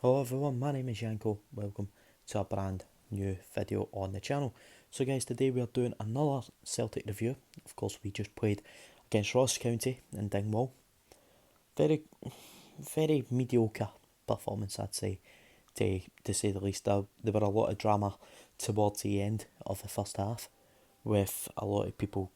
Hello everyone, my name is Yanko. Welcome to a brand new video on the channel. So guys, today we are doing another Celtic review. Of course, we just played against Ross County in Dingwall. Very, very mediocre performance, I'd say, to say the least. There were a lot of drama towards the end of the first half, with a lot of people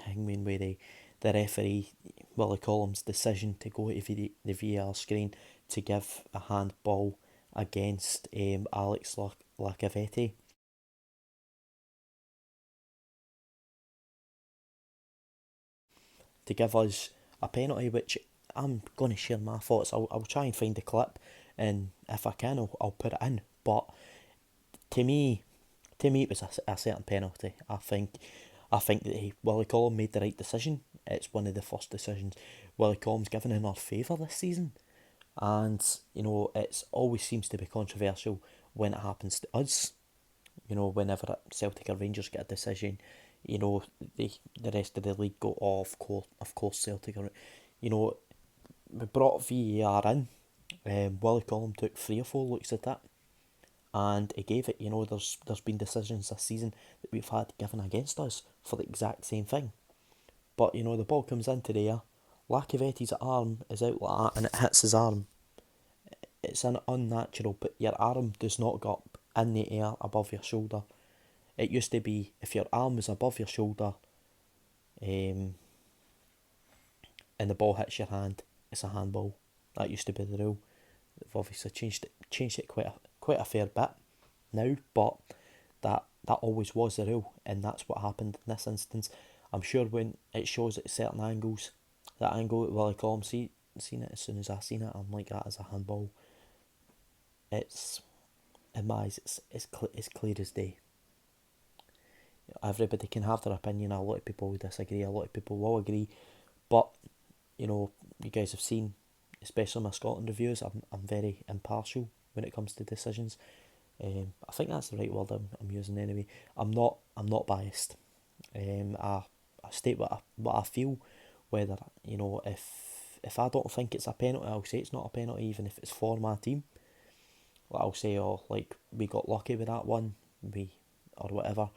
hanging with the referee, Willie Collins' decision to go to the VAR screen to give a handball against Alex Lacavetti. To give us a penalty, which I'm going to share my thoughts. I'll try and find the clip, and if I can, I'll put it in. But to me, it was a certain penalty. I think that Willie Collins made the right decision. It's one of the first decisions Willie Collins given in our favour this season. And, it always seems to be controversial when it happens to us. Whenever Celtic or Rangers get a decision, the rest of the league go, oh, of course Celtic are, we brought VAR in. Willie Collum took 3 or 4 looks at it, and he gave it. There's been decisions this season that we've had given against us for the exact same thing. But the ball comes into the air, Lacavetti's arm is out like that, and it hits his arm. It's an unnatural, but your arm does not go up in the air above your shoulder. It used to be if your arm was above your shoulder, and the ball hits your hand, it's a handball. That used to be the rule. They've obviously changed it quite a fair bit now, but that always was the rule, and that's what happened in this instance. I'm sure when it shows at certain angles, that angle that Willie Collins seen it, as soon as I seen it, I'm like, that is a handball. It's, in my eyes, it's clear as day. Everybody can have their opinion. A lot of people will disagree, a lot of people will agree, but you guys have seen, especially my Scotland reviews, I'm very impartial when it comes to decisions. I think that's the right word I'm using anyway. I'm not biased. I state what I feel. Whether if I don't think it's a penalty, I'll say it's not a penalty, even if it's for my team. I'll say, oh, like, we got lucky with that one, or whatever.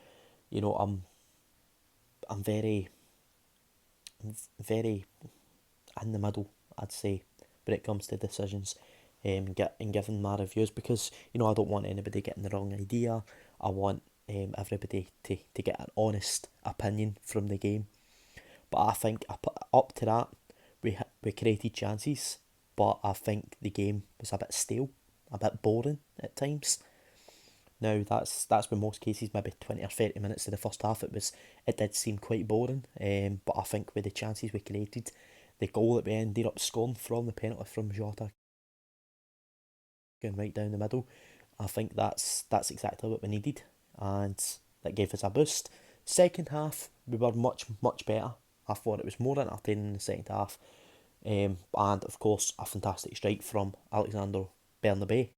I'm very in the middle, I'd say, when it comes to decisions, giving my reviews, because I don't want anybody getting the wrong idea. I want everybody to get an honest opinion from the game. But I think up to that, we created chances, but I think the game was a bit stale, a bit boring at times. Now that's been most cases, maybe 20 or 30 minutes of the first half. It did seem quite boring. But I think with the chances we created, the goal that we ended up scoring from the penalty from Jota, going right down the middle, I think that's exactly what we needed, and that gave us a boost. Second half, we were much better. I thought it was more entertaining in the second half, and of course a fantastic strike from Alexander Bernabei,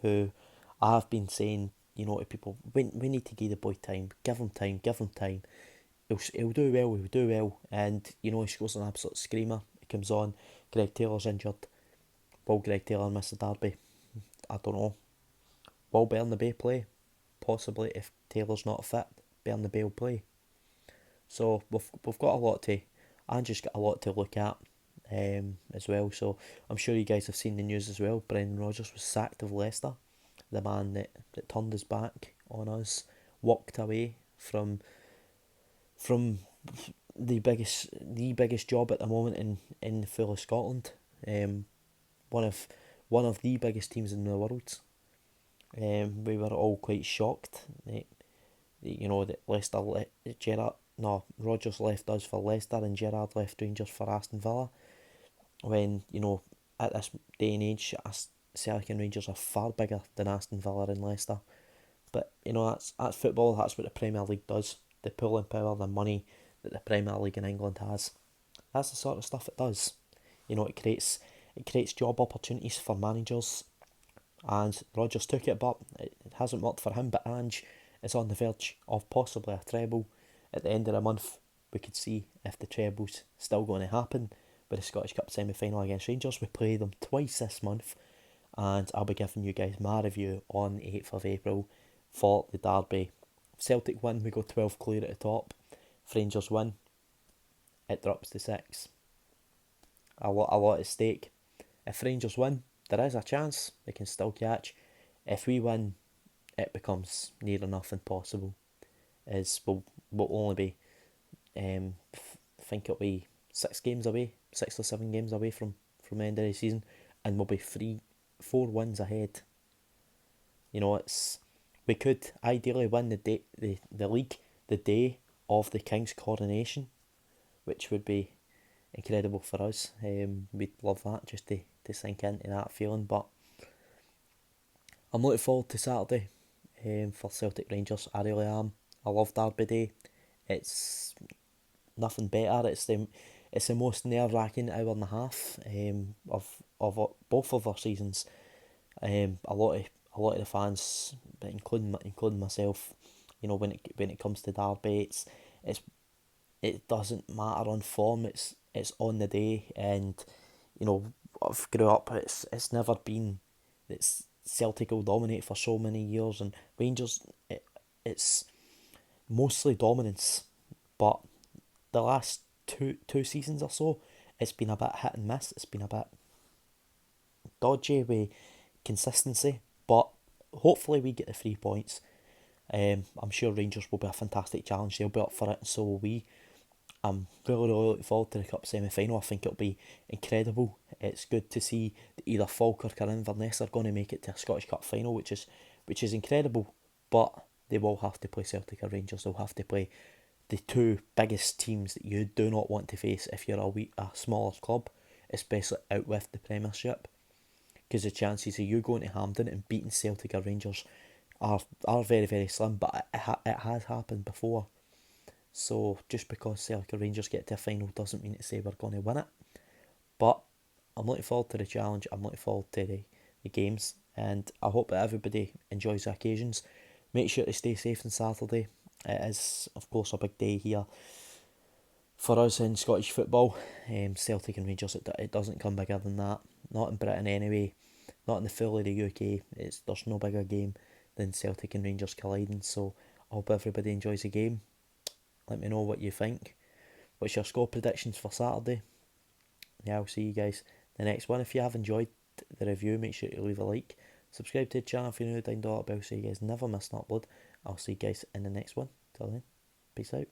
who I have been saying, to people, we need to give the boy time, give him time, give him time. He'll do well, and he scores an absolute screamer. He comes on, Greg Taylor's injured. Will Greg Taylor miss the derby? I don't know. Will Bernabei play? Possibly, if Taylor's not fit, Bernabei will play. So we've got a lot to, and just got a lot to look at as well. So I'm sure you guys have seen the news as well. Brendan Rodgers was sacked of Leicester. The man that turned his back on us, walked away from the biggest job at the moment in the full of Scotland. One of the biggest teams in the world. We were all quite shocked that Leicester Rodgers left us for Leicester and Gerrard left Rangers for Aston Villa. When at this day and age, Celtic and Rangers are far bigger than Aston Villa and Leicester. But that's football. That's what the Premier League does. The pulling power, the money that the Premier League in England has. That's the sort of stuff it does. It creates job opportunities for managers, and Rodgers took it, but it hasn't worked for him. But Ange is on the verge of possibly a treble. At the end of the month, we could see if the treble's still going to happen. with the Scottish Cup semi-final against Rangers. We play them twice this month, and I'll be giving you guys my review on the 8th of April for the derby. If Celtic win, we go 12 clear at the top. If Rangers win, it drops to 6. A lot at stake. If Rangers win, there is a chance they can still catch. If we win, it becomes near enough impossible. As we'll only be, I think it'll be 6 or 7 games away from the end of the season, and we'll be 4 wins ahead. You know, we could ideally win the league the day of the King's coronation, which would be incredible for us. We'd love that, just to sink into that feeling. But I'm looking forward to Saturday for Celtic Rangers. I really am. I love Derby Day. It's nothing better. It's the most nerve-wracking hour and a half of both of our seasons. A lot of the fans, including myself, you know, when it comes to Derby, it doesn't matter on form. It's on the day, and you know, I've grew up. It's never been. It's Celtic will dominate for so many years, and Rangers. It's mostly dominance, but the last two seasons or so, it's been a bit hit and miss. It's been a bit dodgy with consistency, but hopefully we get the 3 points. I'm sure Rangers will be a fantastic challenge. They'll be up for it, and so will we. I'm really looking forward to the Cup semi-final. I think it'll be incredible. It's good to see that either Falkirk or Inverness are going to make it to a Scottish Cup final, which is incredible. But they will have to play Celtic or Rangers. They'll have to play the two biggest teams that you do not want to face if you're a smaller club, especially out with the Premiership. Because the chances of you going to Hampden and beating Celtic or Rangers are very, very slim. But it has happened before. So just because Celtic or Rangers get to a final doesn't mean to say we're going to win it. But I'm looking forward to the challenge. I'm looking forward to the games. And I hope that everybody enjoys the occasions. Make sure to stay safe on Saturday. It is, of course, a big day here for us in Scottish football. Celtic and Rangers, it doesn't come bigger than that. Not in Britain anyway. Not in the full of the UK. There's no bigger game than Celtic and Rangers colliding. So I hope everybody enjoys the game. Let me know what you think. What's your score predictions for Saturday? Yeah, I'll see you guys the next one. If you have enjoyed the review, make sure to leave a like. Subscribe to the channel if you're new, down the bell so you guys never miss an upload. I'll see you guys in the next one. Till then, peace out.